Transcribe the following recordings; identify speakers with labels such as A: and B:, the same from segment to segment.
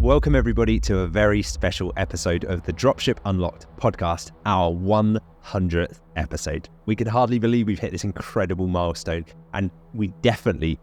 A: Welcome everybody to a very special episode of the Dropship Unlocked Podcast, our 100th episode. We can hardly believe we've hit this incredible milestone, and we definitely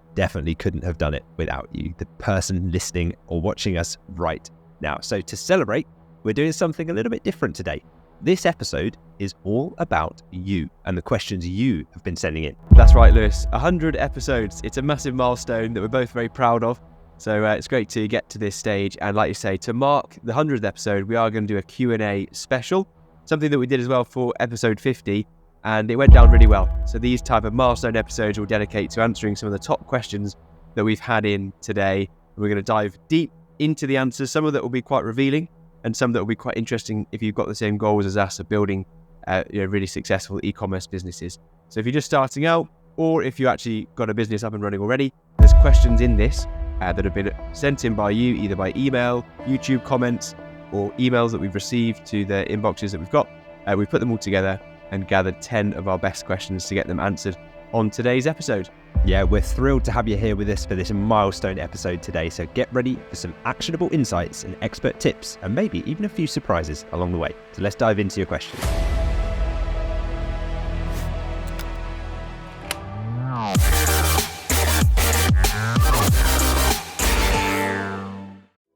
A: couldn't have done it without you, the person listening or watching us right now. So to celebrate, we're doing something a little bit different today. This episode is all about you and the questions you have been sending in.
B: That's right, Lewis. 100 episodes. It's a massive milestone that we're both very proud of. So it's great to get to this stage. And like you say, to mark the 100th episode, we are going to do a Q&A special, something that we did as well for episode 50, and it went down really well. So these type of milestone episodes will dedicate to answering some of the top questions that we've had in today. We're going to dive deep into the answers. Some of that will be quite revealing, and some that will be quite interesting if you've got the same goals as us of building really successful e-commerce businesses. So if you're just starting out, or if you actually got a business up and running already, there's questions in this that have been sent in by you, either by email, YouTube comments, or emails that we've received to the inboxes that we've got. We've put them all together and gathered 10 of our best questions to get them answered on today's episode.
A: Yeah, we're thrilled to have you here with us for this milestone episode today. So get ready for some actionable insights and expert tips, and maybe even a few surprises along the way. So let's dive into your questions.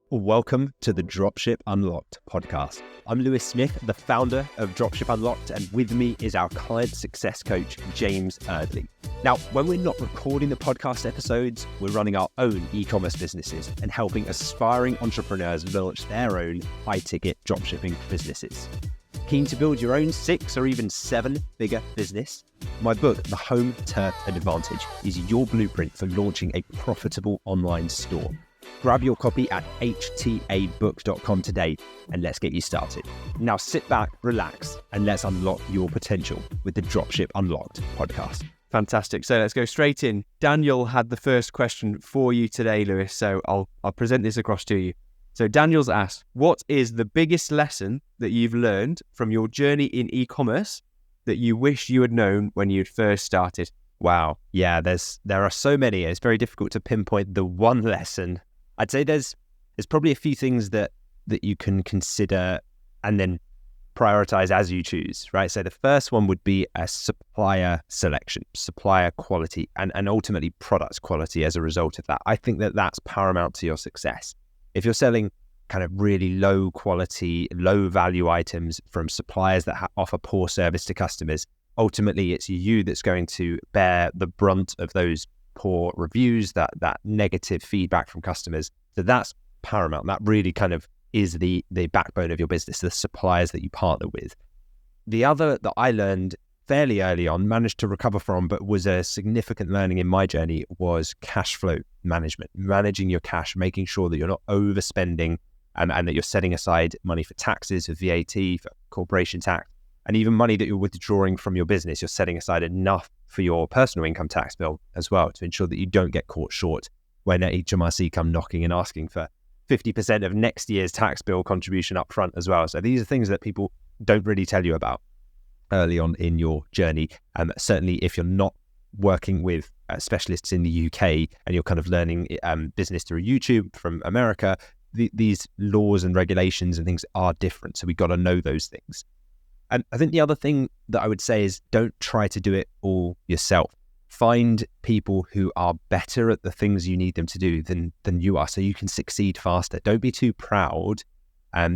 A: Welcome to the Dropship Unlocked podcast. I'm Lewis Smith, the founder of Dropship Unlocked, and with me is our client success coach, James Eardley. Now, when we're not recording the podcast episodes, we're running our own e-commerce businesses and helping aspiring entrepreneurs launch their own high-ticket dropshipping businesses. Keen to build your own 6 or even 7-figure business? My book, The Home Turf Advantage, is your blueprint for launching a profitable online store. Grab your copy at htabook.com today and let's get you started. Now sit back, relax, and let's unlock your potential with the Dropship Unlocked podcast.
B: Fantastic. So let's go straight in. Daniel had the first question for you today, Lewis. So I'll present this across to you. So Daniel's asked, what is the biggest lesson that you've learned from your journey in e-commerce that you wish you had known when you'd first started?
A: Wow. Yeah, there are so many. It's very difficult to pinpoint the one lesson. I'd say there's probably a few things that you can consider and then prioritize as you choose, right? So the first one would be a supplier selection, supplier quality, and ultimately product quality as a result of that. I think that that's paramount to your success. If you're selling kind of really low quality, low value items from suppliers that offer poor service to customers, ultimately it's you that's going to bear the brunt of those poor reviews, that negative feedback from customers. So that's paramount. That really kind of is the backbone of your business, the suppliers that you partner with. The other that I learned fairly early on, managed to recover from, but was a significant learning in my journey, was cash flow management, managing your cash, making sure that you're not overspending and that you're setting aside money for taxes, for VAT, for corporation tax, and even money that you're withdrawing from your business. You're setting aside enough for your personal income tax bill as well to ensure that you don't get caught short when HMRC come knocking and asking for 50% of next year's tax bill contribution up front as well. So these are things that people don't really tell you about early on in your journey. Certainly if you're not working with specialists in the UK and you're kind of learning business through YouTube from America, these laws and regulations and things are different. So we've got to know those things. And I think the other thing that I would say is don't try to do it all yourself. Find people who are better at the things you need them to do than you are, so you can succeed faster. Don't be too proud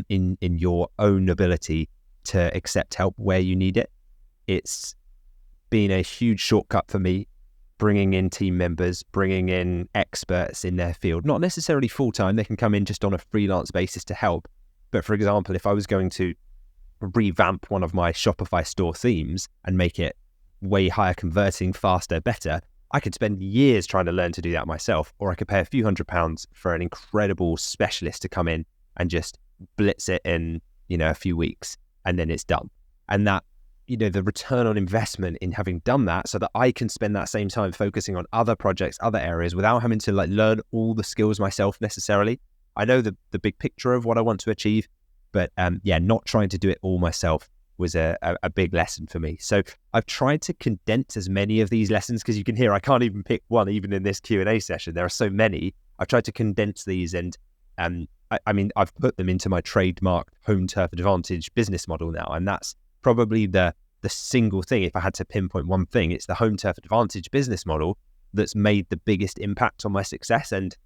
A: in your own ability to accept help where you need it. It's been a huge shortcut for me, bringing in team members, bringing in experts in their field, not necessarily full-time. They can come in just on a freelance basis to help. But for example, if I was going to revamp one of my Shopify store themes and make it way higher converting, faster, better, I could spend years trying to learn to do that myself, or I could pay a few £100s for an incredible specialist to come in and just blitz it in, a few weeks, and then it's done. And that, the return on investment in having done that, so that I can spend that same time focusing on other projects, other areas, without having to learn all the skills myself necessarily. I know the big picture of what I want to achieve, but not trying to do it all myself was a big lesson for me. So I've tried to condense as many of these lessons, because you can hear I can't even pick one, even in this Q&A session. There are so many. I've tried to condense these and I mean, I've put them into my trademark home turf advantage business model now. And that's probably the single thing. If I had to pinpoint one thing, it's the home turf advantage business model that's made the biggest impact on my success, and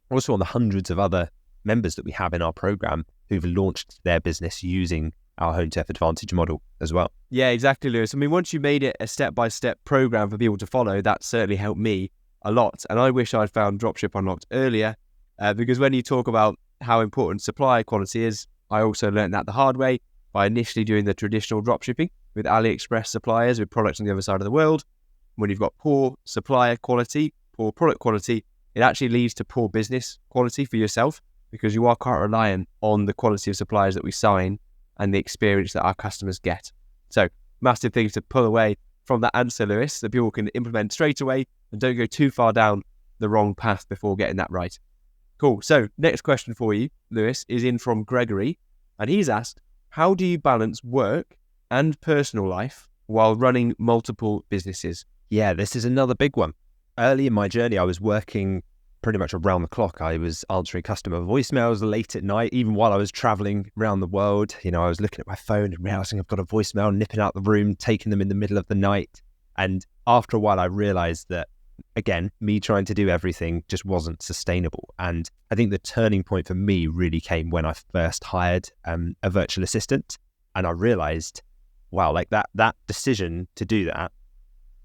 A: also on the hundreds of other members that we have in our program who've launched their business using our home turf advantage model as well.
B: Yeah, exactly, Lewis. I mean, once you made it a step-by-step program for people to follow, that certainly helped me a lot. And I wish I'd found Dropship Unlocked earlier, because when you talk about how important supplier quality is, I also learned that the hard way by initially doing the traditional dropshipping with AliExpress suppliers with products on the other side of the world. When you've got poor supplier quality, poor product quality, it actually leads to poor business quality for yourself, because you are quite reliant on the quality of suppliers that we sign and the experience that our customers get. So massive things to pull away from that answer, Lewis, that people can implement straight away and don't go too far down the wrong path before getting that right. Cool. So next question for you, Lewis, is in from Gregory. And he's asked, how do you balance work and personal life while running multiple businesses?
A: Yeah, this is another big one. Early in my journey, I was working pretty much around the clock. I was answering customer voicemails late at night, even while I was traveling around the world. You know, I was looking at my phone and realizing I've got a voicemail, nipping out the room, taking them in the middle of the night. And after a while, I realized that, again, me trying to do everything just wasn't sustainable. And I think the turning point for me really came when I first hired a virtual assistant. And I realized, wow, like that decision to do that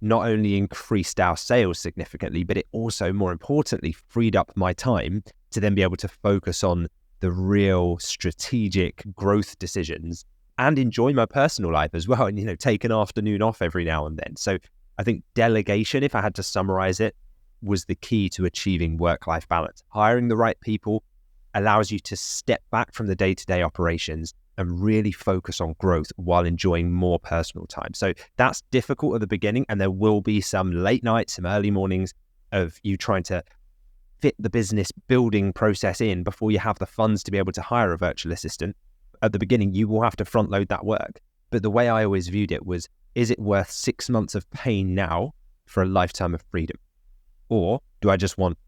A: not only increased our sales significantly, but it also, more importantly, freed up my time to then be able to focus on the real strategic growth decisions and enjoy my personal life as well. And, you know, take an afternoon off every now and then. So I think delegation, if I had to summarize it, was the key to achieving work-life balance. Hiring the right people allows you to step back from the day-to-day operations and really focus on growth while enjoying more personal time. So that's difficult at the beginning, and there will be some late nights, some early mornings of you trying to fit the business building process in before you have the funds to be able to hire a virtual assistant. At the beginning, you will have to front load that work. But the way I always viewed it was, is it worth 6 months of pain now for a lifetime of freedom? Or do I just want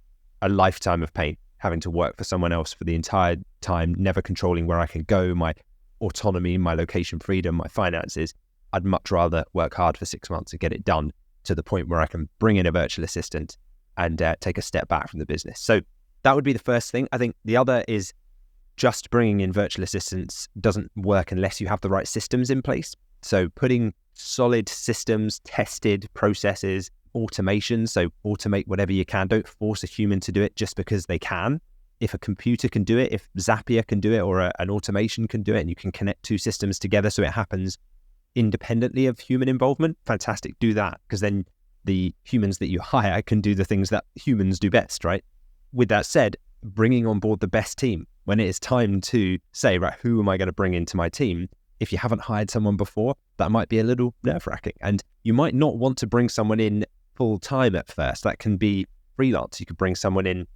A: a lifetime of pain, having to work for someone else for the entire time, never controlling where I can go, my autonomy, my location freedom, my finances? I'd much rather work hard for 6 months and get it done to the point where I can bring in a virtual assistant and take a step back from the business. So that would be the first thing. I think the other is just bringing in virtual assistants doesn't work unless you have the right systems in place. So putting solid systems, tested processes, automation. So automate whatever you can. Don't force a human to do it just because they can. If a computer can do it, if Zapier can do it, or an automation can do it, and you can connect two systems together so it happens independently of human involvement, fantastic, do that, because then the humans that you hire can do the things that humans do best, right? With that said, bringing on board the best team, when it is time to say, right, who am I going to bring into my team? If you haven't hired someone before, that might be a little nerve-wracking, and you might not want to bring someone in full-time at first. That can be freelance. You could bring someone in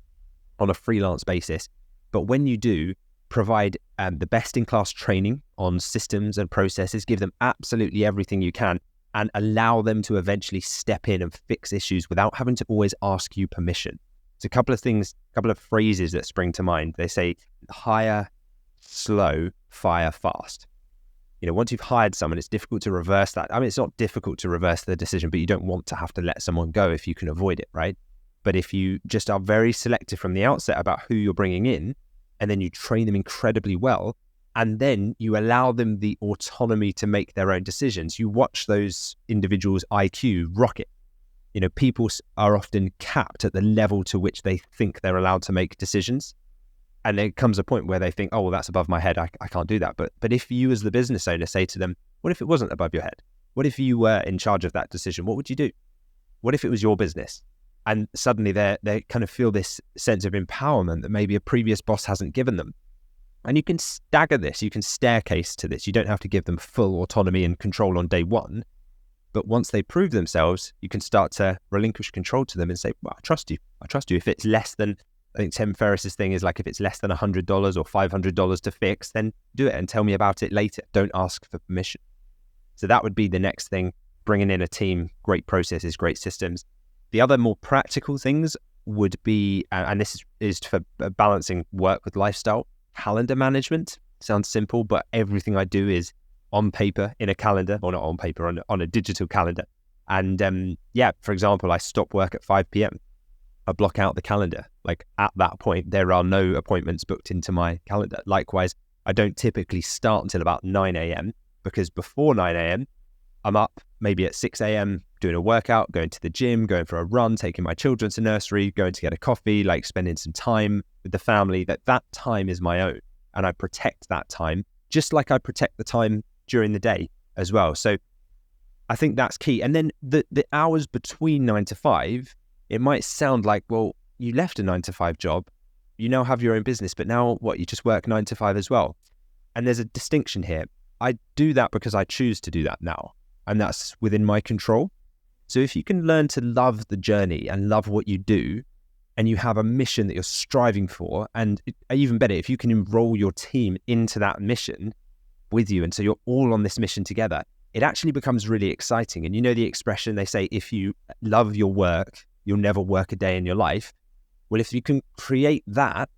A: on a freelance basis. But when you do, provide the best-in-class training on systems and processes, give them absolutely everything you can, and allow them to eventually step in and fix issues without having to always ask you permission. It's a couple of things, a couple of phrases that spring to mind. They say, hire slow, fire fast. You know, once you've hired someone, it's difficult to reverse that. I mean, it's not difficult to reverse the decision, but you don't want to have to let someone go if you can avoid it, right? But if you just are very selective from the outset about who you're bringing in, and then you train them incredibly well, and then you allow them the autonomy to make their own decisions, you watch those individuals' IQ rocket. You know, people are often capped at the level to which they think they're allowed to make decisions. And there comes a point where they think, oh, well, that's above my head. I can't do that. But if you as the business owner say to them, what if it wasn't above your head? What if you were in charge of that decision? What would you do? What if it was your business? And suddenly they kind of feel this sense of empowerment that maybe a previous boss hasn't given them. And you can stagger this. You can staircase to this. You don't have to give them full autonomy and control on day one. But once they prove themselves, you can start to relinquish control to them and say, well, I trust you. I trust you. If it's less than, I think Tim Ferriss's thing is like, if it's less than $100 or $500 to fix, then do it and tell me about it later. Don't ask for permission. So that would be the next thing, bringing in a team, great processes, great systems. The other more practical things would be, and this is for balancing work with lifestyle, calendar management. Sounds simple, but everything I do is on paper in a calendar, or not on paper, on a digital calendar. And for example, I stop work at 5 p.m. I block out the calendar. Like at that point, there are no appointments booked into my calendar. Likewise, I don't typically start until about 9 a.m. because before 9 a.m., I'm up maybe at 6 a.m. doing a workout, going to the gym, going for a run, taking my children to nursery, going to get a coffee, like spending some time with the family. That time is my own, and I protect that time just like I protect the time during the day as well. So I think that's key. And then the hours between 9 to 5, it might sound like, well, you left a 9 to 5 job, you now have your own business, but now what, you just work 9 to 5 as well? And there's a distinction here. I do that because I choose to do that now, and that's within my control. So if you can learn to love the journey and love what you do, and you have a mission that you're striving for, and even better, if you can enroll your team into that mission with you, and so you're all on this mission together, it actually becomes really exciting. And you know the expression, they say, if you love your work, you'll never work a day in your life. Well, if you can create that,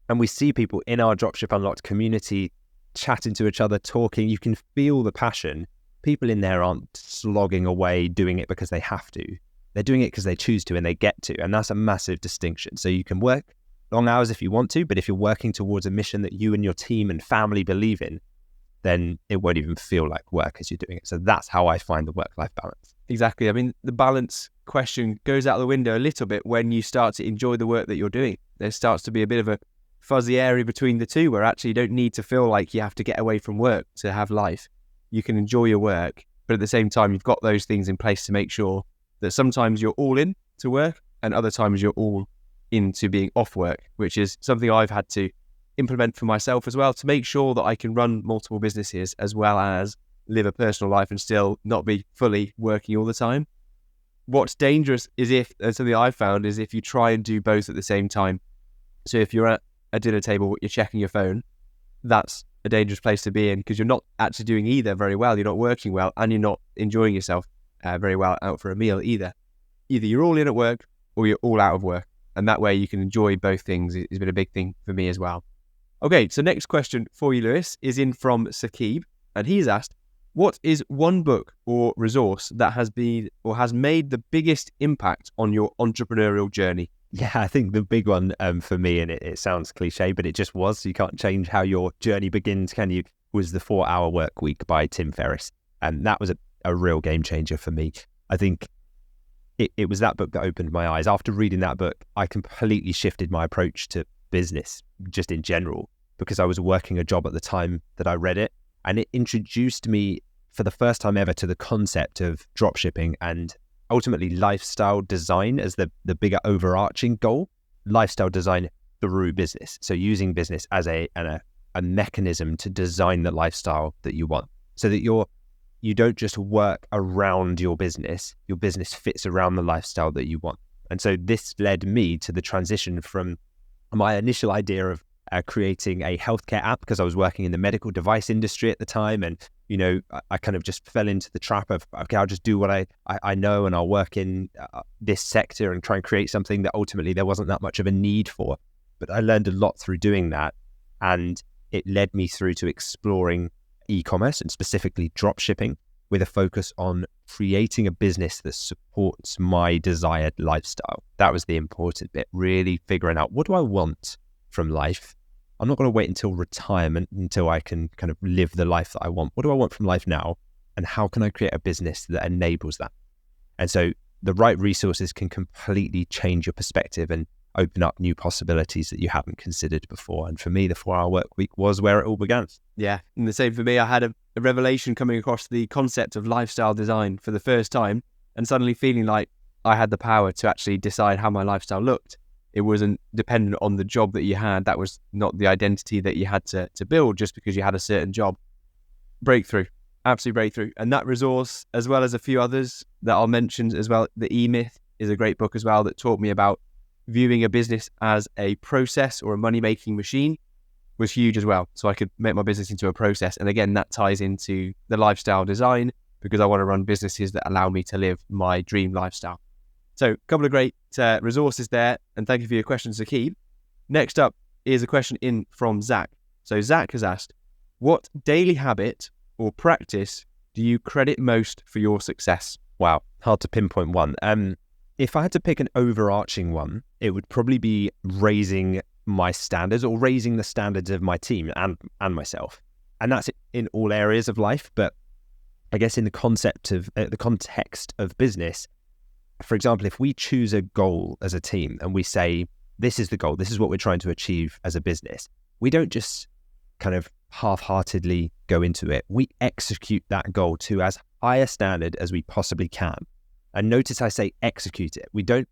A: and we see people in our Dropship Unlocked community chatting to each other, talking, you can feel the passion. People in there aren't slogging away doing it because they have to. They're doing it because they choose to and they get to. And that's a massive distinction. So you can work long hours if you want to, but if you're working towards a mission that you and your team and family believe in, then it won't even feel like work as you're doing it. So that's how I find the work-life balance.
B: Exactly. I mean, the balance question goes out the window a little bit when you start to enjoy the work that you're doing. There starts to be a bit of a fuzzy area between the two where actually you don't need to feel like you have to get away from work to have life. You can enjoy your work, but at the same time, you've got those things in place to make sure that sometimes you're all in to work and other times you're all into being off work, which is something I've had to implement for myself as well to make sure that I can run multiple businesses as well as live a personal life and still not be fully working all the time. What's dangerous is and something I've found is if you try and do both at the same time. So if you're at a dinner table, you're checking your phone, that's a dangerous place to be in because you're not actually doing either very well. You're not working well and you're not enjoying yourself very well out for a meal either. Either you're all in at work or you're all out of work. And that way you can enjoy both things. It's been a big thing for me as well. Okay, so next question for you, Lewis, is in from Sakib. And he's asked, what is one book or resource that has been or has made the biggest impact on your entrepreneurial journey?
A: Yeah, I think the big one for me, and it sounds cliche, but it just was, you can't change how your journey begins, can you, was The 4-Hour Work Week by Tim Ferriss. And that was a real game changer for me. I think it was that book that opened my eyes. After reading that book, I completely shifted my approach to business, just in general, because I was working a job at the time that I read it. And it introduced me for the first time ever to the concept of dropshipping and ultimately lifestyle design as the bigger overarching goal. Lifestyle design through business. So using business as a mechanism to design the lifestyle that you want, so that you don't just work around your business fits around the lifestyle that you want. And so this led me to the transition from my initial idea of creating a healthcare app, because I was working in the medical device industry at the time. And, you know, I kind of just fell into the trap of, okay, I'll just do what I know and I'll work in this sector and try and create something that ultimately there wasn't that much of a need for. But I learned a lot through doing that. And it led me through to exploring e-commerce and specifically dropshipping with a focus on creating a business that supports my desired lifestyle. That was the important bit, really figuring out, what do I want from life? I'm not going to wait until retirement until I can kind of live the life that I want. What do I want from life now? And how can I create a business that enables that? And so the right resources can completely change your perspective and open up new possibilities that you haven't considered before. And for me, the 4-Hour Work Week was where it all began.
B: Yeah, and the same for me. I had a revelation coming across the concept of lifestyle design for the first time and suddenly feeling like I had the power to actually decide how my lifestyle looked. It wasn't dependent on the job that you had. That was not the identity that you had to build just because you had a certain job. Breakthrough, absolute breakthrough. And that resource, as well as a few others that I'll mention as well, The E-Myth is a great book as well that taught me about viewing a business as a process or a money-making machine, was huge as well. So I could make my business into a process. And again, that ties into the lifestyle design because I want to run businesses that allow me to live my dream lifestyle. So a couple of great resources there. And thank you for your questions, Sakib. Next up, here's a question in from Zach. So Zach has asked, what daily habit or practice do you credit most for your success?
A: Wow, hard to pinpoint one. If I had to pick an overarching one, it would probably be raising my standards or raising the standards of my team and myself. And that's in all areas of life. But I guess in the context of business, for example, if we choose a goal as a team and we say, this is the goal, this is what we're trying to achieve as a business, we don't just kind of half-heartedly go into it. We execute that goal to as high a standard as we possibly can. And notice I say execute it. We don't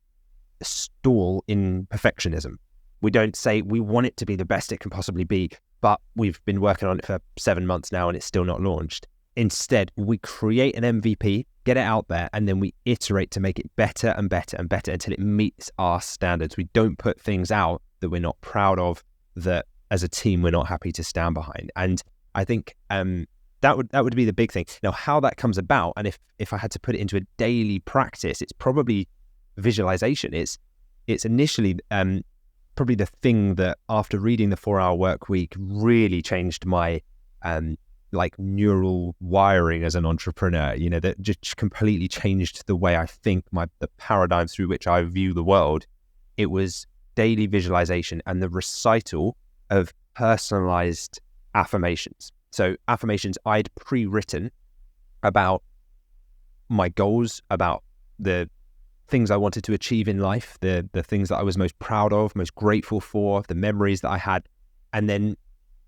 A: stall in perfectionism. We don't say we want it to be the best it can possibly be, but we've been working on it for 7 months now and it's still not launched. Instead, we create an MVP, get it out there, and then we iterate to make it better and better and better until it meets our standards. We don't put things out that we're not proud of, that as a team we're not happy to stand behind. And I think that would be the big thing. Now, how that comes about, and if I had to put it into a daily practice, it's probably visualization. It's initially probably the thing that after reading the 4-Hour Workweek really changed my like neural wiring as an entrepreneur, that just completely changed the way I think, the paradigm through which I view the world. It was daily visualization and the recital of personalized affirmations. So affirmations I'd pre-written about my goals, about the things I wanted to achieve in life, the things that I was most proud of, most grateful for, the memories that I had. And then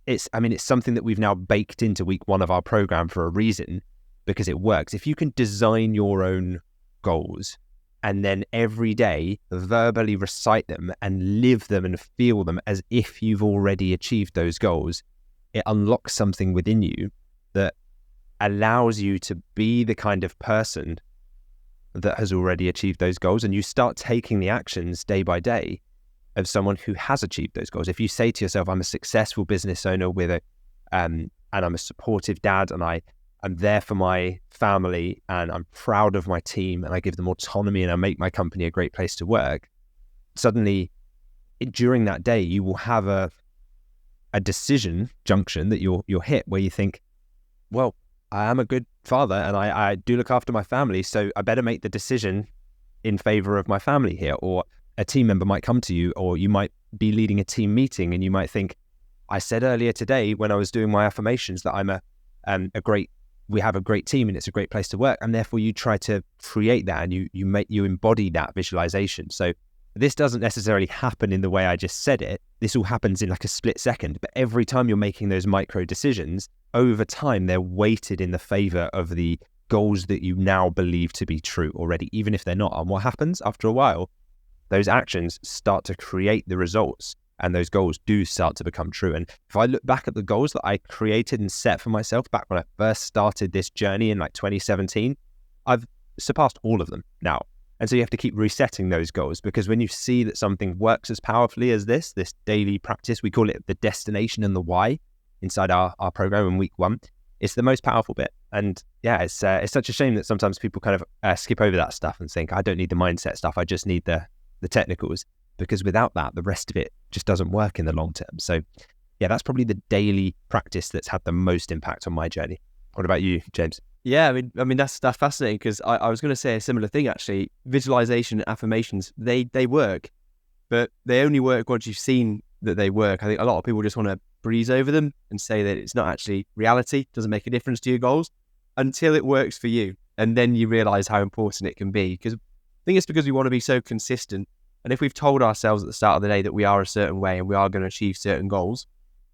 A: it's something that we've now baked into week 1 of our program for a reason, because it works. If you can design your own goals and then every day verbally recite them and live them and feel them as if you've already achieved those goals, it unlocks something within you that allows you to be the kind of person that has already achieved those goals. And you start taking the actions day by day of someone who has achieved those goals. If you say to yourself, I'm a successful business owner and I'm a supportive dad, and I'm there for my family, and I'm proud of my team, and I give them autonomy, and I make my company a great place to work, suddenly during that day, you will have a decision junction that you'll hit where you think, well, I am a good father and I do look after my family, so I better make the decision in favor of my family here. Or a team member might come to you, or you might be leading a team meeting and you might think, I said earlier today when I was doing my affirmations that we have a great team and it's a great place to work. And therefore you try to create that and you embody that visualization. So this doesn't necessarily happen in the way I just said it. This all happens in like a split second. But every time you're making those micro decisions, over time, they're weighted in the favor of the goals that you now believe to be true already, even if they're not. And what happens after a while, those actions start to create the results and those goals do start to become true. And if I look back at the goals that I created and set for myself back when I first started this journey in like 2017, I've surpassed all of them now. And so you have to keep resetting those goals, because when you see that something works as powerfully as this daily practice, we call it the destination and the why inside our program in week 1, it's the most powerful bit. And yeah, it's such a shame that sometimes people kind of skip over that stuff and think, I don't need the mindset stuff, I just need the technicals, because without that, the rest of it just doesn't work in the long term. So yeah, that's probably the daily practice that's had the most impact on my journey. What about you, James?
B: Yeah, I mean that's fascinating, because I was going to say a similar thing actually. Visualization and affirmations, they work, but they only work once you've seen that they work. I think a lot of people just want to breeze over them and say that it's not actually reality, doesn't make a difference to your goals until it works for you. And then you realize how important it can be. Because I think it's because we want to be so consistent. And if we've told ourselves at the start of the day that we are a certain way and we are going to achieve certain goals,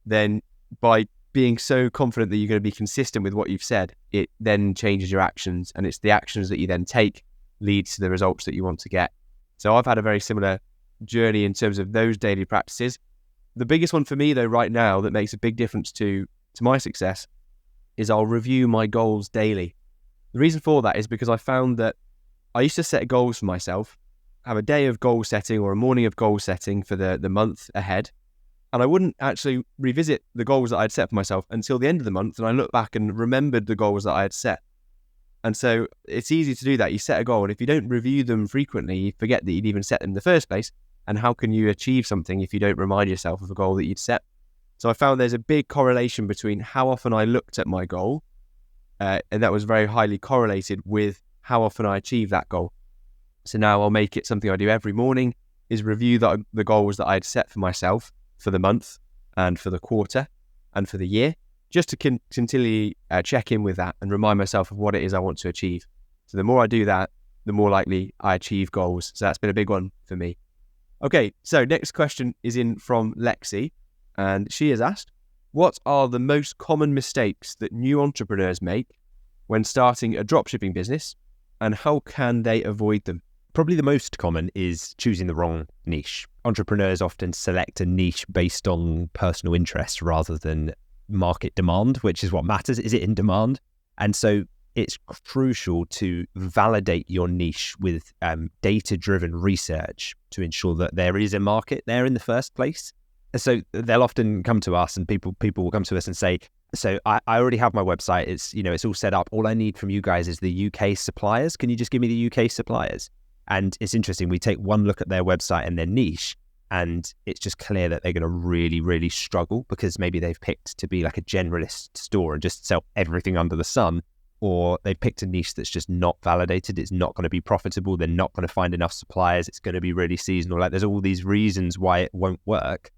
B: then by being so confident that you're going to be consistent with what you've said, it then changes your actions, and it's the actions that you then take leads to the results that you want to get. So I've had a very similar journey in terms of those daily practices. The biggest one for me though right now that makes a big difference to my success is I'll review my goals daily. The reason for that is because I found that I used to set goals for myself, have a day of goal setting or a morning of goal setting for the month ahead, and I wouldn't actually revisit the goals that I'd set for myself until the end of the month, and I look back and remembered the goals that I had set. And so it's easy to do that. You set a goal, and if you don't review them frequently, you forget that you'd even set them in the first place, And how can you achieve something if you don't remind yourself of a goal that you'd set? So I found there's a big correlation between how often I looked at my goal, and that was very highly correlated with how often I achieved that goal. So now I'll make it something I do every morning, is review the goals that I'd set for myself for the month and for the quarter and for the year, just to continually check in with that and remind myself of what it is I want to achieve. So the more I do that, the more likely I achieve goals. So that's been a big one for me. Okay, so next question is in from Lexi, and she has asked, what are the most common mistakes that new entrepreneurs make when starting a dropshipping business, and how can they avoid them?
A: Probably the most common is choosing the wrong niche. Entrepreneurs often select a niche based on personal interest rather than market demand, which is what matters. Is it in demand? And so it's crucial to validate your niche with data-driven research to ensure that there is a market there in the first place. So they'll often come to us, and people will come to us and say, so I already have my website. It's all set up. All I need from you guys is the UK suppliers. Can you just give me the UK suppliers? And it's interesting. We take one look at their website and their niche, and it's just clear that they're going to really, really struggle because maybe they've picked to be like a generalist store and just sell everything under the sun, or they've picked a niche that's just not validated. It's not going to be profitable. They're not going to find enough suppliers. It's going to be really seasonal. Like, there's all these reasons why it won't work,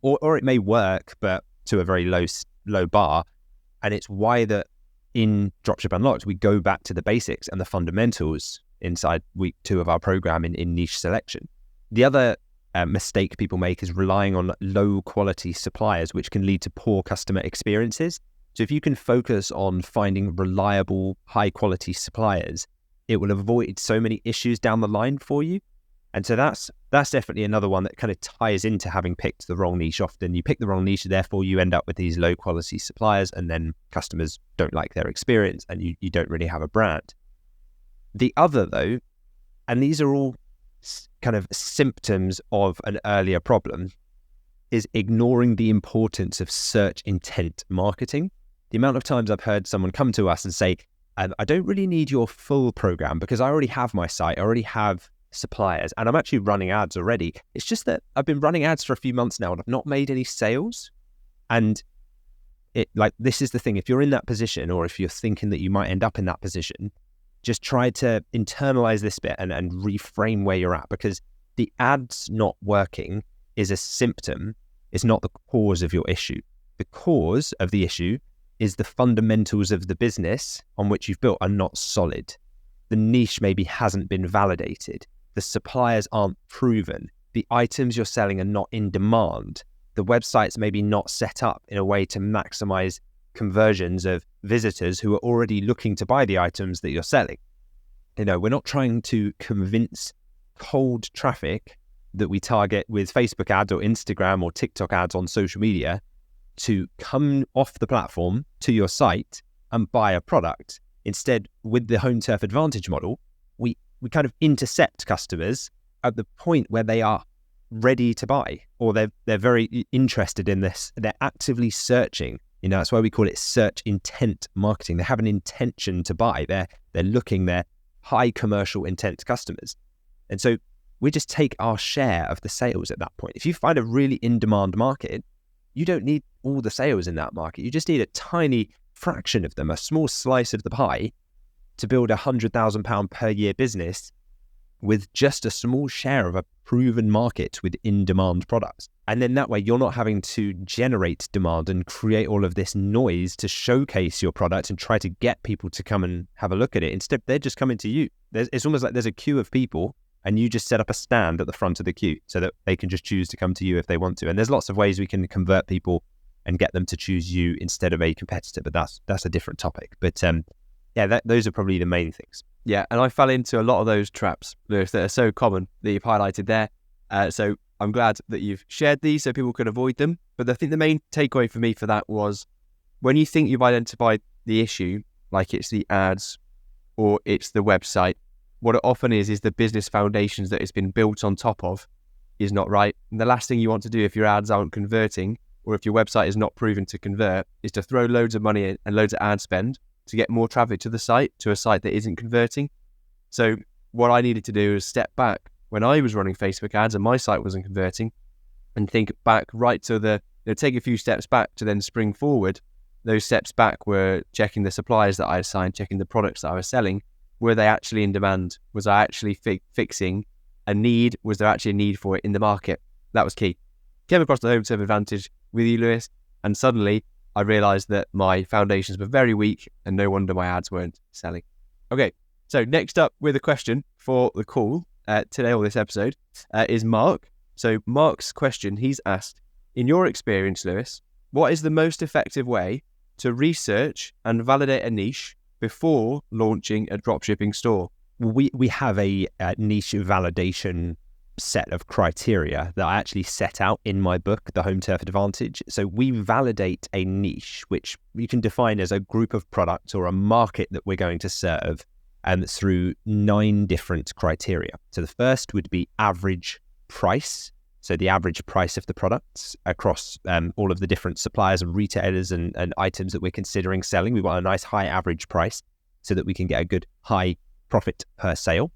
A: or it may work, but to a very low bar. And it's why that in Dropship Unlocked, we go back to the basics and the fundamentals inside week 2 of our program in niche selection. The other mistake people make is relying on low quality suppliers, which can lead to poor customer experiences. So if you can focus on finding reliable, high quality suppliers, it will avoid so many issues down the line for you. And so that's definitely another one that kind of ties into having picked the wrong niche. Often you pick the wrong niche, therefore you end up with these low quality suppliers, and then customers don't like their experience and you don't really have a brand. The other though, and these are all kind of symptoms of an earlier problem, is ignoring the importance of search intent marketing. The amount of times I've heard someone come to us and say, I don't really need your full program because I already have my site, I already have suppliers, and I'm actually running ads already. It's just that I've been running ads for a few months now and I've not made any sales. And this is the thing, if you're in that position, or if you're thinking that you might end up in that position, just try to internalize this bit and reframe where you're at, because the ads not working is a symptom. It's not the cause of your issue. The cause of the issue is the fundamentals of the business on which you've built are not solid. The niche maybe hasn't been validated. The suppliers aren't proven. The items you're selling are not in demand. The website's maybe not set up in a way to maximize conversions of visitors who are already looking to buy the items that you're selling. We're not trying to convince cold traffic that we target with Facebook ads or Instagram or TikTok ads on social media to come off the platform to your site and buy a product. Instead, with the home turf advantage model, we kind of intercept customers at the point where they are ready to buy, or they're very interested in this. They're actively searching. That's why we call it search intent marketing. They have an intention to buy. They're looking, they're high commercial intent customers. And so we just take our share of the sales at that point. If you find a really in-demand market, you don't need all the sales in that market. You just need a tiny fraction of them, a small slice of the pie, to build £100,000 per year business with just a small share of a proven market with in-demand products. And then that way you're not having to generate demand and create all of this noise to showcase your product and try to get people to come and have a look at it. Instead, they're just coming to you. It's almost like there's a queue of people and you just set up a stand at the front of the queue so that they can just choose to come to you if they want to. And there's lots of ways we can convert people and get them to choose you instead of a competitor, but that's a different topic. But those are probably the main things.
B: Yeah, and I fell into a lot of those traps, Lewis, that are so common that you've highlighted there. So I'm glad that you've shared these so people can avoid them. But I think the main takeaway for me for that was, when you think you've identified the issue, like it's the ads or it's the website, what it often is the business foundations that it's been built on top of is not right. And the last thing you want to do if your ads aren't converting, or if your website is not proven to convert, is to throw loads of money and loads of ad spend to get more traffic to the site, to a site that isn't converting. So what I needed to do is step back when I was running Facebook ads and my site wasn't converting, and think back right to take a few steps back to then spring forward. Those steps back were checking the suppliers that I assigned, checking the products that I was selling. Were they actually in demand? Was I actually fixing a need? Was there actually a need for it in the market? That was key. Came across the home serve advantage with you, Lewis, and suddenly I realized that my foundations were very weak and no wonder my ads weren't selling. Okay, so next up with a question for the call today or this episode is Mark. So Mark's question, he's asked, in your experience, Lewis, what is the most effective way to research and validate a niche before launching a dropshipping store?
A: We have a niche validation set of criteria that I actually set out in my book, The Home Turf Advantage. So we validate a niche, which you can define as a group of products or a market that we're going to serve, through 9 different criteria. So the first would be average price. So the average price of the products across all of the different suppliers and retailers and items that we're considering selling. We want a nice high average price so that we can get a good high profit per sale.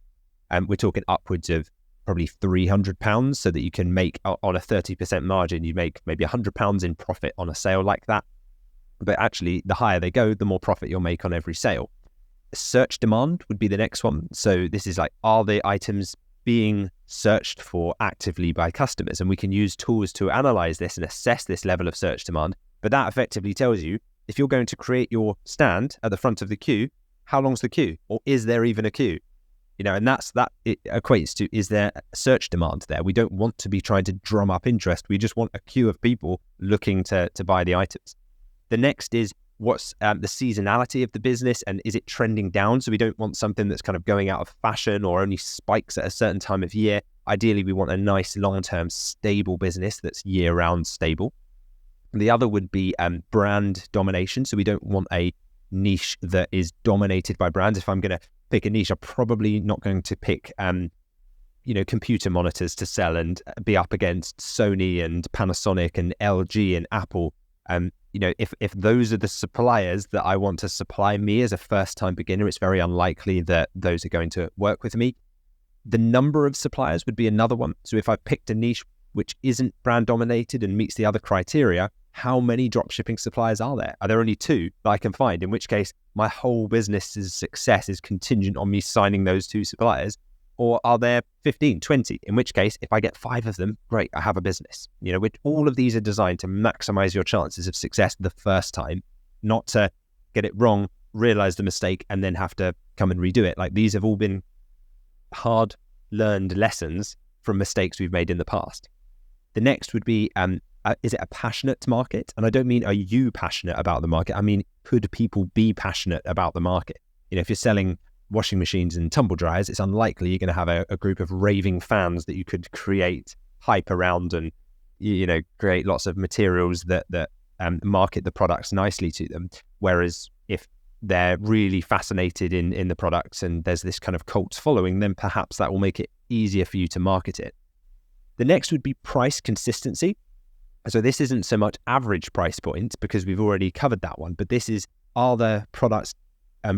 A: We're talking upwards of probably £300 so that you can make on a 30% margin, you make maybe £100 in profit on a sale like that. But actually, the higher they go, the more profit you'll make on every sale. Search demand would be the next one. So this is like, are the items being searched for actively by customers? And we can use tools to analyze this and assess this level of search demand. But that effectively tells you if you're going to create your stand at the front of the queue, how long's the queue? Or is there even a queue? And it equates to, is there search demand there? We don't want to be trying to drum up interest. We just want a queue of people looking to buy the items. The next is, what's the seasonality of the business, and is it trending down? So we don't want something that's kind of going out of fashion or only spikes at a certain time of year. Ideally, we want a nice long-term stable business that's year-round stable. The other would be brand domination. So we don't want a niche that is dominated by brands. If I'm going to pick a niche, I'm probably not going to pick computer monitors to sell and be up against Sony and Panasonic and LG and Apple. If those are the suppliers that I want to supply me as a first-time beginner, it's very unlikely that those are going to work with me. The number of suppliers would be another one. So if I've picked a niche which isn't brand dominated and meets the other criteria, how many dropshipping suppliers are there? Are there only 2 that I can find? In which case, my whole business's success is contingent on me signing those 2 suppliers. Or are there 15, 20? In which case, if I get 5 of them, great, I have a business. All of these are designed to maximize your chances of success the first time, not to get it wrong, realize the mistake, and then have to come and redo it. Like, these have all been hard learned lessons from mistakes we've made in the past. The next would be, is it a passionate market? And I don't mean, are you passionate about the market? I mean, could people be passionate about the market? If you're selling washing machines and tumble dryers, it's unlikely you're going to have a group of raving fans that you could create hype around and, create lots of materials that market the products nicely to them. Whereas if they're really fascinated in the products and there's this kind of cult following, then perhaps that will make it easier for you to market it. The next would be price consistency. So this isn't so much average price points because we've already covered that one, but this is, are the products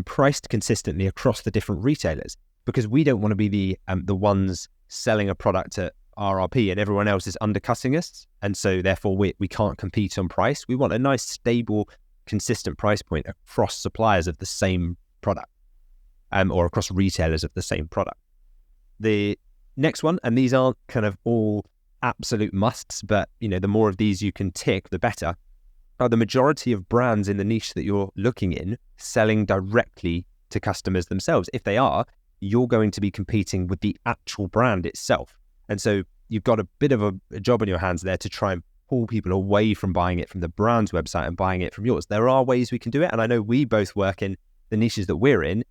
A: priced consistently across the different retailers? Because we don't want to be the ones selling a product at RRP and everyone else is undercutting us, and so therefore we can't compete on price. We want a nice, stable, consistent price point across suppliers of the same product, or across retailers of the same product. The next one, and these aren't kind of all absolute musts, but the more of these you can tick, the better. Are the majority of brands in the niche that you're looking in selling directly to customers themselves? If they are, you're going to be competing with the actual brand itself. And so you've got a bit of a job on your hands there to try and pull people away from buying it from the brand's website and buying it from yours. There are ways we can do it. And I know we both work in the niches that we're in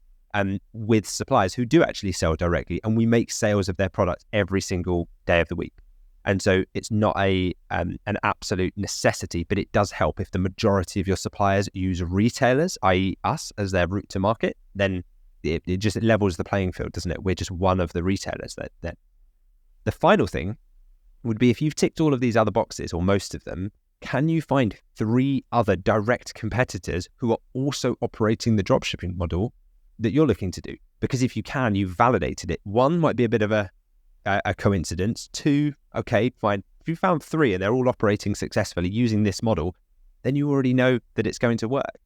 A: with suppliers who do actually sell directly, and we make sales of their products every single day of the week. And so it's not an absolute necessity, but it does help. If the majority of your suppliers use retailers, i.e. us, as their route to market, then it just levels the playing field, doesn't it? We're just one of the retailers. That the final thing would be, if you've ticked all of these other boxes, or most of them, can you find 3 other direct competitors who are also operating the dropshipping model that you're looking to do? Because if you can, you've validated it. One might be a bit of a a coincidence. 2, okay, fine. If you found 3 and they're all operating successfully using this model, then you already know that it's going to work.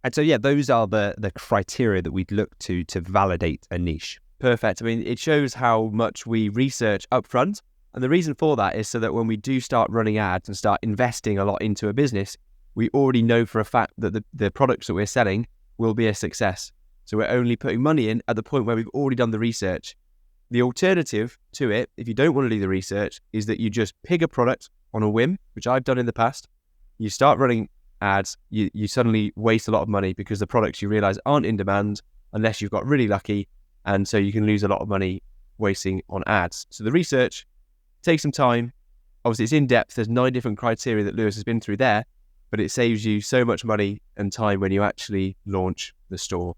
A: And so, yeah, those are the criteria that we'd look to validate a niche.
B: Perfect. I mean, it shows how much we research upfront. And the reason for that is so that when we do start running ads and start investing a lot into a business, we already know for a fact that the products that we're selling will be a success. So we're only putting money in at the point where we've already done the research. The alternative to it, if you don't want to do the research, is that you just pick a product on a whim, which I've done in the past. You start running ads, you suddenly waste a lot of money because the products you realize aren't in demand unless you've got really lucky. And so you can lose a lot of money wasting on ads. So the research takes some time. Obviously, it's in depth. There's 9 different criteria that Lewis has been through there, but it saves you so much money and time when you actually launch the store.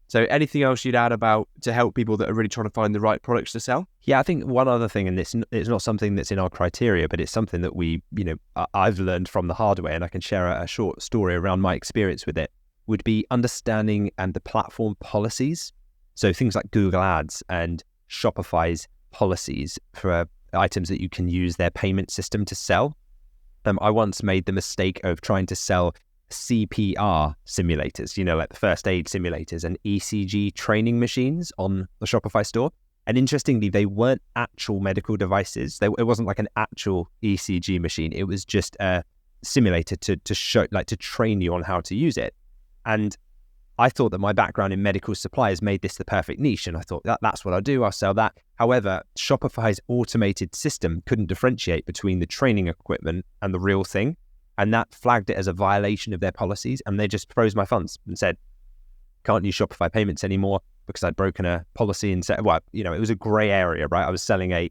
B: So anything else you'd add about to help people that are really trying to find the right products to sell?
A: Yeah, I think one other thing, and it's not something that's in our criteria, but it's something that I've learned from the hard way, and I can share a short story around my experience with it, would be understanding and the platform policies. So things like Google Ads and Shopify's policies for items that you can use their payment system to sell. I once made the mistake of trying to sell CPR simulators, like the first aid simulators and ECG training machines on the Shopify store. And interestingly, they weren't actual medical devices. It wasn't like an actual ECG machine. It was just a simulator to show, to train you on how to use it. And I thought that my background in medical supplies made this the perfect niche. And I thought that's what I'll do. I'll sell that. However, Shopify's automated system couldn't differentiate between the training equipment and the real thing. And that flagged it as a violation of their policies. And they just froze my funds and said, can't use Shopify payments anymore because I'd broken a policy and said, it was a gray area, right? I was selling a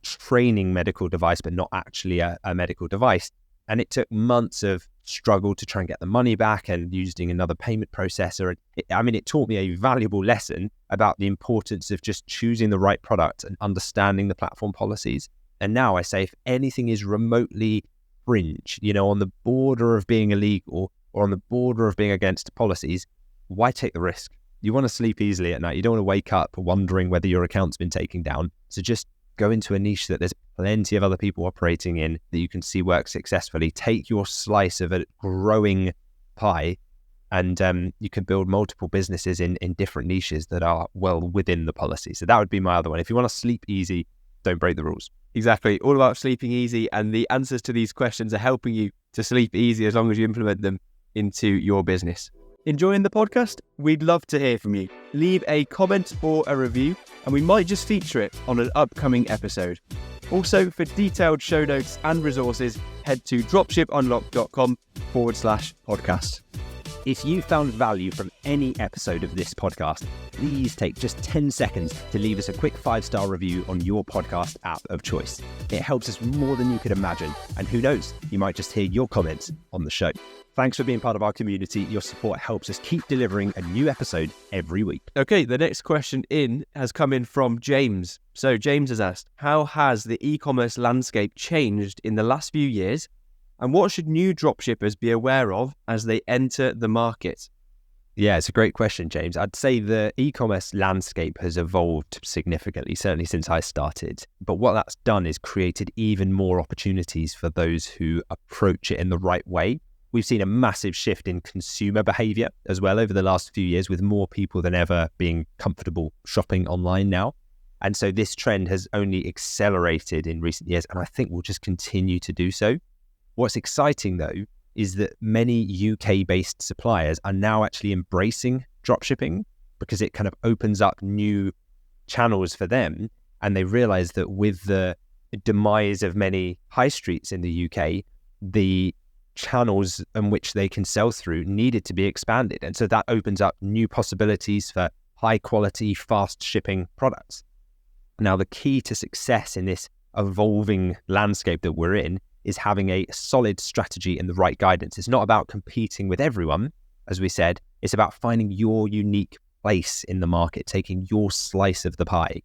A: training medical device, but not actually a medical device. And it took months of struggle to try and get the money back and using another payment processor. It taught me a valuable lesson about the importance of just choosing the right product and understanding the platform policies. And now I say, if anything is remotely fringe, on the border of being illegal or on the border of being against policies, why take the risk? You want to sleep easily at night. You don't want to wake up wondering whether your account's been taken down. So just go into a niche that there's plenty of other people operating in that you can see work successfully. Take your slice of a growing pie and you can build multiple businesses in different niches that are well within the policy. So that would be my other one. If you want to sleep easy, don't break the rules.
B: Exactly. All about sleeping easy, and the answers to these questions are helping you to sleep easy as long as you implement them into your business. Enjoying the podcast? We'd love to hear from you. Leave a comment or a review, and we might just feature it on an upcoming episode. Also, for detailed show notes and resources, head to dropshipunlocked.com/podcast.
A: If you found value from any episode of this podcast, please take just 10 seconds to leave us a quick 5-star review on your podcast app of choice. It helps us more than you could imagine. And who knows, you might just hear your comments on the show. Thanks for being part of our community. Your support helps us keep delivering a new episode every week.
B: Okay, the next question has come in from James. So James has asked, how has the e-commerce landscape changed in the last few years? And what should new dropshippers be aware of as they enter the market?
A: Yeah, it's a great question, James. I'd say the e-commerce landscape has evolved significantly, certainly since I started. But what that's done is created even more opportunities for those who approach it in the right way. We've seen a massive shift in consumer behavior as well over the last few years, with more people than ever being comfortable shopping online now. And so this trend has only accelerated in recent years, and I think will just continue to do so. What's exciting, though, is that many UK-based suppliers are now actually embracing dropshipping because it kind of opens up new channels for them. And they realize that with the demise of many high streets in the UK, the channels in which they can sell through needed to be expanded. And so that opens up new possibilities for high-quality, fast shipping products. Now, the key to success in this evolving landscape that we're in is having a solid strategy and the right guidance. It's not about competing with everyone, as we said. It's about finding your unique place in the market, taking your slice of the pie.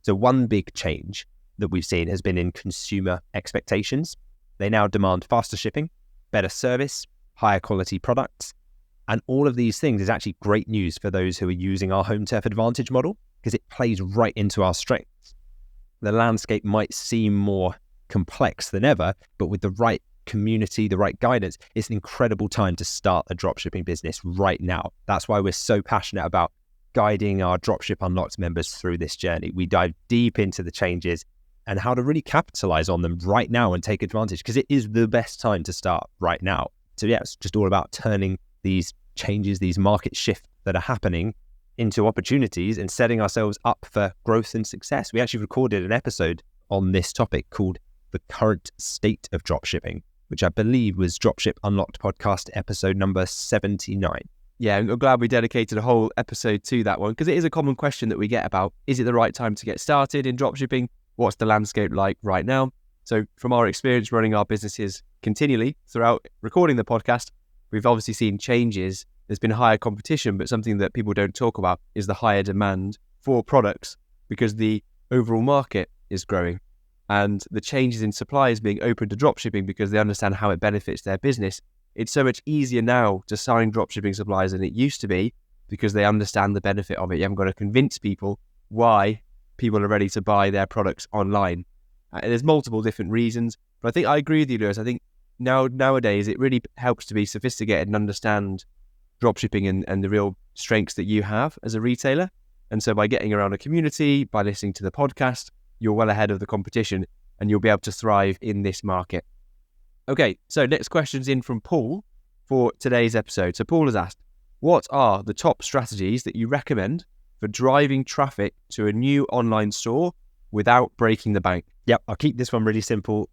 A: So one big change that we've seen has been in consumer expectations. They now demand faster shipping, better service, higher quality products. And all of these things is actually great news for those who are using our home turf advantage model because it plays right into our strengths. the landscape might seem more complex than ever, but with the right community, the right guidance, it's an incredible time to start a dropshipping business right now. That's why we're so passionate about guiding our Dropship Unlocked members through this journey. We dive deep into the changes and how to really capitalize on them right now and take advantage, because it is the best time to start right now. So yeah, it's just all about turning these changes, these market shifts that are happening into opportunities and setting ourselves up for growth and success. We actually recorded an episode on this topic called The Current State of Dropshipping, which I believe was Dropship Unlocked Podcast episode number 79.
B: Yeah, I'm glad we dedicated a whole episode to that one, because it is a common question that we get about, is it the right time to get started in dropshipping? What's the landscape like right now? So from our experience running our businesses continually throughout recording the podcast, we've obviously seen changes. There's been higher competition, but something that people don't talk about is the higher demand for products, because the overall market is growing. And the changes in suppliers being open to dropshipping because they understand how it benefits their business. It's so much easier now to sign dropshipping suppliers than it used to be, because they understand the benefit of it. You haven't got to convince people why people are ready to buy their products online. And there's multiple different reasons, but I think I agree with you, Lewis. I think nowadays it really helps to be sophisticated and understand dropshipping and the real strengths that you have as a retailer. And so by getting around a community, by listening to the podcast, you're well ahead of the competition and you'll be able to thrive in this market. Okay, so next question's in from Paul for today's episode. So Paul has asked, what are the top strategies that you recommend for driving traffic to a new online store without breaking the bank?
A: Yep, I'll keep this one really simple.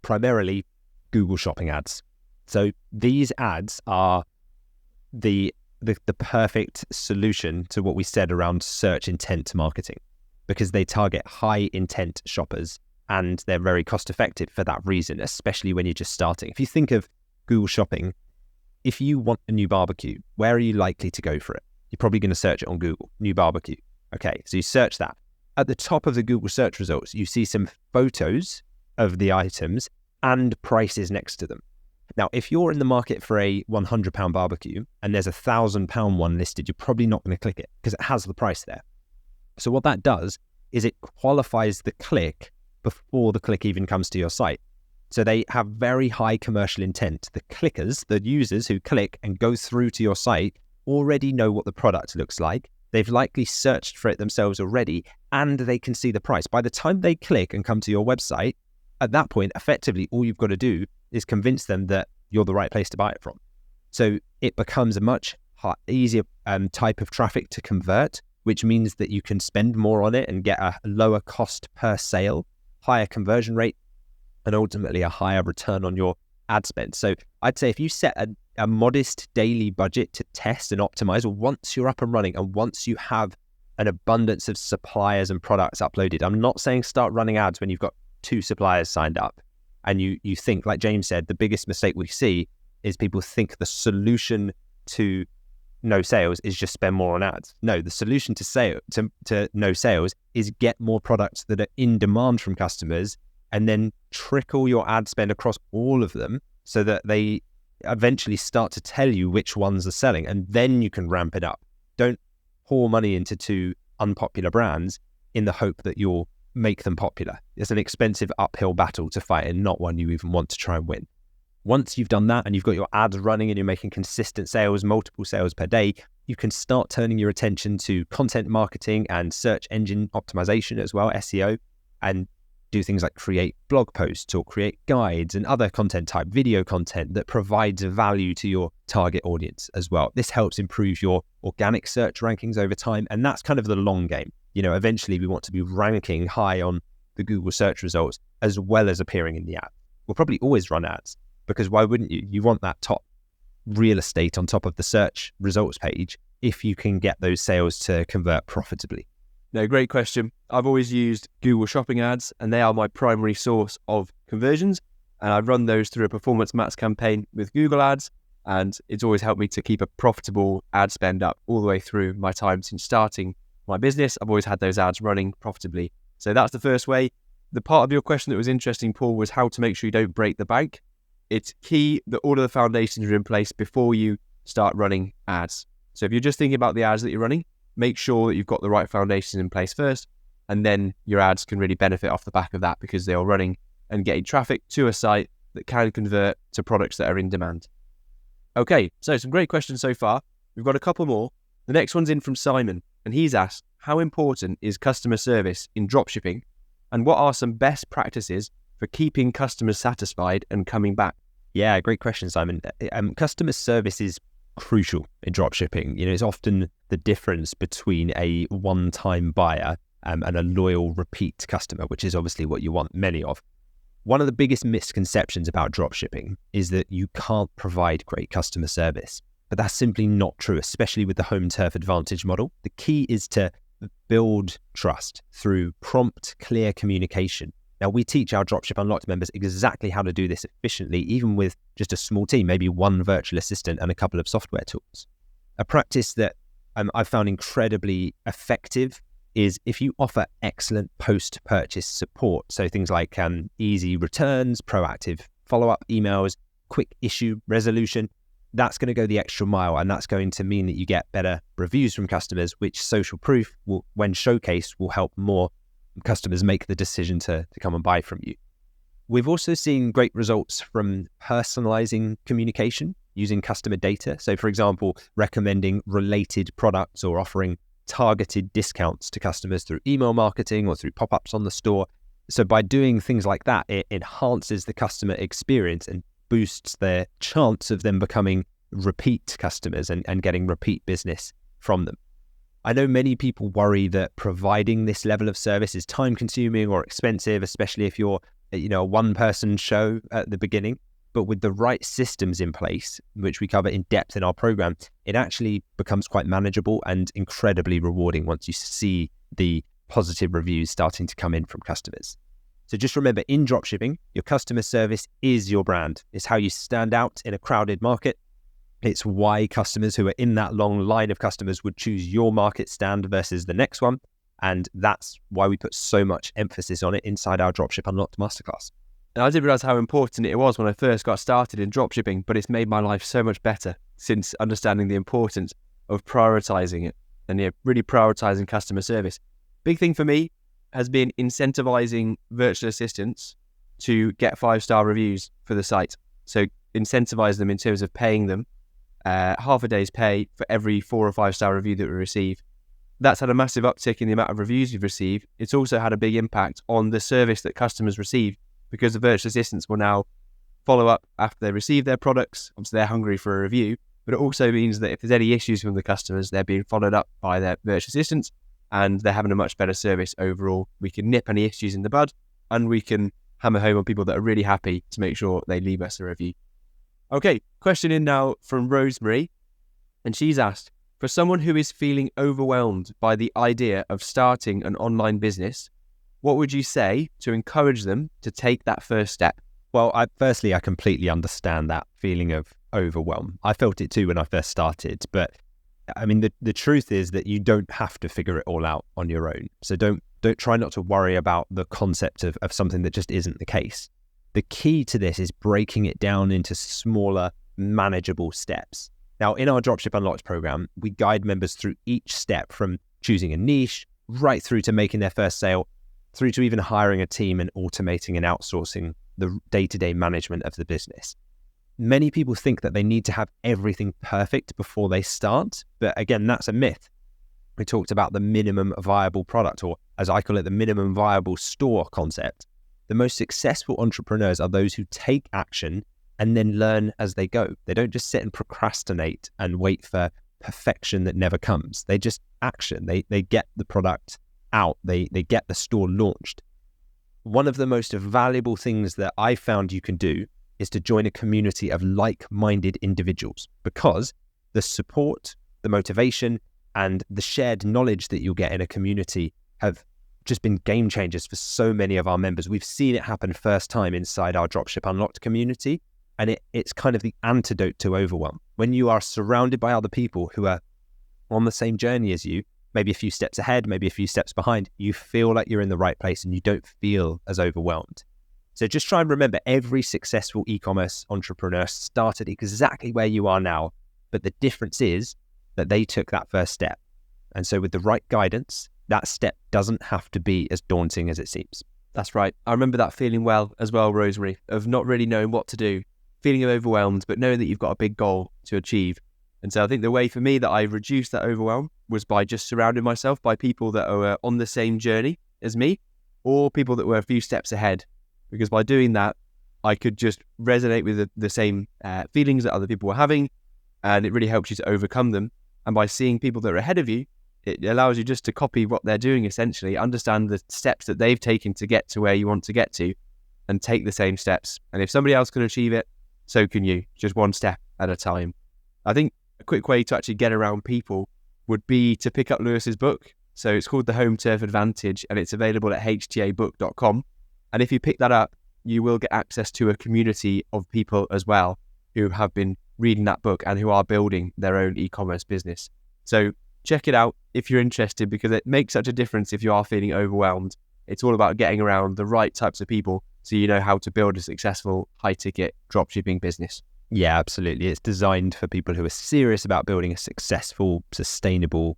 A: Primarily Google Shopping ads. So these ads are the perfect solution to what we said around search intent marketing, because they target high intent shoppers and they're very cost effective for that reason, especially when you're just starting. If you think of Google Shopping, if you want a new barbecue, where are you likely to go for it? You're probably going to search it on Google, new barbecue. Okay, so you search that. At the top of the Google search results, you see some photos of the items and prices next to them. Now, if you're in the market for a £100 barbecue and there's a £1,000 one listed, you're probably not going to click it because it has the price there. So what that does is it qualifies the click before the click even comes to your site. So they have very high commercial intent. The clickers, the users who click and go through to your site, already know what the product looks like. They've likely searched for it themselves already, and they can see the price. By the time they click and come to your website, at that point, effectively, all you've got to do is convince them that you're the right place to buy it from. So it becomes a much easier type of traffic to convert, which means that you can spend more on it and get a lower cost per sale, higher conversion rate, and ultimately a higher return on your ad spend. So I'd say if you set a modest daily budget to test and optimize, once you're up and running and once you have an abundance of suppliers and products uploaded, I'm not saying start running ads when you've got 2 suppliers signed up and you think, like James said, the biggest mistake we see is people think the solution to no sales is just spend more on ads. No, the solution to no sales is get more products that are in demand from customers and then trickle your ad spend across all of them so that they eventually start to tell you which ones are selling, and then you can ramp it up. Don't pour money into 2 unpopular brands in the hope that you'll make them popular. It's an expensive uphill battle to fight and not one you even want to try and win. Once you've done that and you've got your ads running and you're making consistent sales, multiple sales per day, you can start turning your attention to content marketing and search engine optimization as well, SEO, and do things like create blog posts or create guides and other content type, video content that provides value to your target audience as well. This helps improve your organic search rankings over time, and that's kind of the long game. You know, eventually we want to be ranking high on the Google search results as well as appearing in the ad. We'll probably always run ads because why wouldn't you? You want that top real estate on top of the search results page if you can get those sales to convert profitably.
B: No, great question. I've always used Google Shopping ads and they are my primary source of conversions. And I run those through a performance max campaign with Google ads. And it's always helped me to keep a profitable ad spend up all the way through my time since starting my business. I've always had those ads running profitably. So that's the first way. The part of your question that was interesting, Paul, was how to make sure you don't break the bank. It's key that all of the foundations are in place before you start running ads. So if you're just thinking about the ads that you're running, make sure that you've got the right foundations in place first. And then your ads can really benefit off the back of that because they are running and getting traffic to a site that can convert to products that are in demand. Okay, so some great questions so far. We've got a couple more. The next one's in from Simon, and he's asked, how important is customer service in dropshipping? And what are some best practices for keeping customers satisfied and coming back?
A: Yeah, great question, Simon. Customer service is crucial in dropshipping. It's often the difference between a one-time buyer and a loyal repeat customer, which is obviously what you want many of. One of the biggest misconceptions about dropshipping is that you can't provide great customer service, but that's simply not true, especially with the home turf advantage model. The key is to build trust through prompt, clear communication. Now, we teach our Dropship Unlocked members exactly how to do this efficiently, even with just a small team, maybe one virtual assistant and a couple of software tools. A practice that I've found incredibly effective is if you offer excellent post-purchase support. So things like easy returns, proactive follow-up emails, quick issue resolution, that's going to go the extra mile. And that's going to mean that you get better reviews from customers, which social proof, when showcased, will help more customers make the decision to come and buy from you. We've also seen great results from personalizing communication using customer data. So for example, recommending related products or offering targeted discounts to customers through email marketing or through pop-ups on the store. So by doing things like that, it enhances the customer experience and boosts their chance of them becoming repeat customers and getting repeat business from them. I know many people worry that providing this level of service is time consuming or expensive, especially if you're a one-person show at the beginning. But with the right systems in place, which we cover in depth in our program, it actually becomes quite manageable and incredibly rewarding once you see the positive reviews starting to come in from customers. So just remember, in dropshipping, your customer service is your brand. It's how you stand out in a crowded market. It's why customers who are in that long line of customers would choose your market stand versus the next one. And that's why we put so much emphasis on it inside our Dropship Unlocked Masterclass.
B: And I didn't realize how important it was when I first got started in dropshipping, but it's made my life so much better since understanding the importance of prioritizing it and really prioritizing customer service. Big thing for me has been incentivizing virtual assistants to get 5-star reviews for the site. So incentivize them in terms of paying them half a day's pay for every 4 or 5-star review that we receive. That's had a massive uptick in the amount of reviews we've received. It's also had a big impact on the service that customers receive, because the virtual assistants will now follow up after they receive their products. Obviously, they're hungry for a review, but it also means that if there's any issues from the customers, they're being followed up by their virtual assistants and they're having a much better service overall. We can nip any issues in the bud and we can hammer home on people that are really happy to make sure they leave us a review. Okay, question in now from Rosemary, and she's asked, for someone who is feeling overwhelmed by the idea of starting an online business, what would you say to encourage them to take that first step?
A: Well, I completely understand that feeling of overwhelm. I felt it too when I first started, but I mean, the truth is that you don't have to figure it all out on your own. So don't try not to worry about the concept of something that just isn't the case. The key to this is breaking it down into smaller, manageable steps. Now, in our Dropship Unlocked program, we guide members through each step, from choosing a niche right through to making their first sale, through to even hiring a team and automating and outsourcing the day-to-day management of the business. Many people think that they need to have everything perfect before they start, but again, that's a myth. We talked about the minimum viable product, or as I call it, the minimum viable store concept. The most successful entrepreneurs are those who take action and then learn as they go. They don't just sit and procrastinate and wait for perfection that never comes. They just action. They get the product out. They get the store launched. One of the most valuable things that I found you can do is to join a community of like-minded individuals, because the support, the motivation, and the shared knowledge that you'll get in a community have just been game changers for so many of our members. We've seen it happen first time inside our Dropship Unlocked community, and it's kind of the antidote to overwhelm. When you are surrounded by other people who are on the same journey as you, maybe a few steps ahead, maybe a few steps behind, you feel like you're in the right place and you don't feel as overwhelmed. So just try and remember, every successful e-commerce entrepreneur started exactly where you are now, but the difference is that they took that first step. And so with the right guidance, that step doesn't have to be as daunting as it seems.
B: That's right. I remember that feeling well as well, Rosemary, of not really knowing what to do, feeling overwhelmed, but knowing that you've got a big goal to achieve. And so I think the way for me that I reduced that overwhelm was by just surrounding myself by people that are on the same journey as me, or people that were a few steps ahead. Because by doing that, I could just resonate with the same feelings that other people were having, and it really helps you to overcome them. And by seeing people that are ahead of you, it allows you just to copy what they're doing, essentially, understand the steps that they've taken to get to where you want to get to, and take the same steps. And if somebody else can achieve it, so can you, just one step at a time. I think a quick way to actually get around people would be to pick up Lewis's book. So it's called The Home Turf Advantage, and it's available at htabook.com. And if you pick that up, you will get access to a community of people as well who have been reading that book and who are building their own e-commerce business. So check it out if you're interested, because it makes such a difference if you are feeling overwhelmed. It's all about getting around the right types of people so you know how to build a successful high-ticket dropshipping business.
A: Yeah, absolutely. It's designed for people who are serious about building a successful, sustainable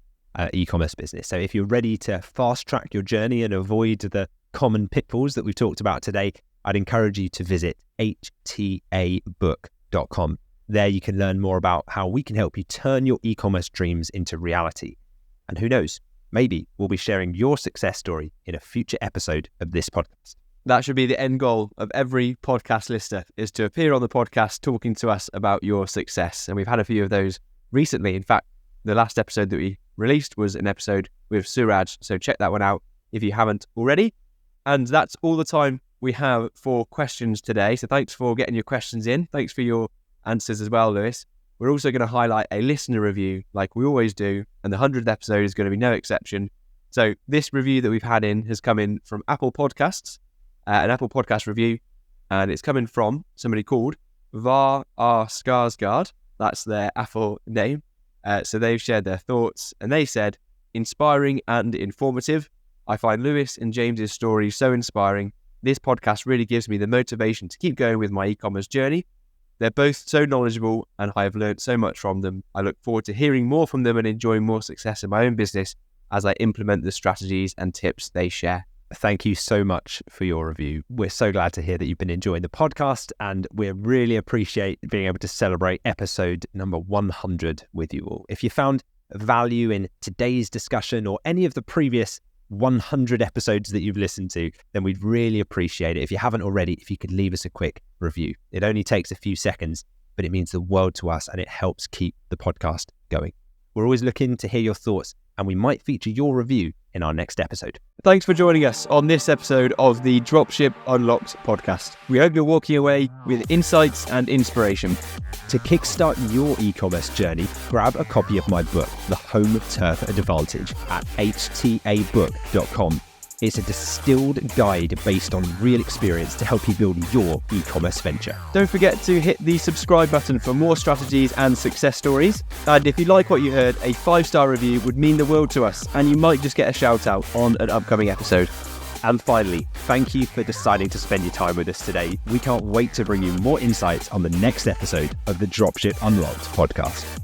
A: e-commerce business. So if you're ready to fast-track your journey and avoid the common pitfalls that we've talked about today, I'd encourage you to visit htabook.com. There you can learn more about how we can help you turn your e-commerce dreams into reality. And who knows, maybe we'll be sharing your success story in a future episode of this podcast.
B: That should be the end goal of every podcast listener, is to appear on the podcast talking to us about your success. And we've had a few of those recently. In fact, the last episode that we released was an episode with Suraj. So check that one out if you haven't already. And that's all the time we have for questions today. So thanks for getting your questions in. Thanks for your answers as well, Lewis. We're also going to highlight a listener review like we always do. And the 100th episode is going to be no exception. So this review that we've had in has come in from Apple Podcasts. An Apple Podcast review, and it's coming from somebody called Var R. Skarsgård. That's their Apple name. So they've shared their thoughts, and they said, inspiring and informative. I find Lewis and James's stories so inspiring. This podcast really gives me the motivation to keep going with my e-commerce journey. They're both so knowledgeable, and I have learned so much from them. I look forward to hearing more from them and enjoying more success in my own business as I implement the strategies and tips they share.
A: Thank you so much for your review. We're so glad to hear that you've been enjoying the podcast, and we really appreciate being able to celebrate episode number 100 with you all. If you found value in today's discussion or any of the previous 100 episodes that you've listened to, then we'd really appreciate it. If you haven't already, if you could leave us a quick review. It only takes a few seconds, but it means the world to us, and it helps keep the podcast going. We're always looking to hear your thoughts, and we might feature your review in our next episode.
B: Thanks for joining us on this episode of the Dropship Unlocked podcast. We hope you're walking away with insights and inspiration.
A: To kickstart your e-commerce journey, grab a copy of my book, The Home Turf Advantage, at htabook.com. It's a distilled guide based on real experience to help you build your e-commerce venture.
B: Don't forget to hit the subscribe button for more strategies and success stories. And if you like what you heard, a 5-star review would mean the world to us, and you might just get a shout out on an upcoming episode.
A: And finally, thank you for deciding to spend your time with us today. We can't wait to bring you more insights on the next episode of the Dropship Unlocked podcast.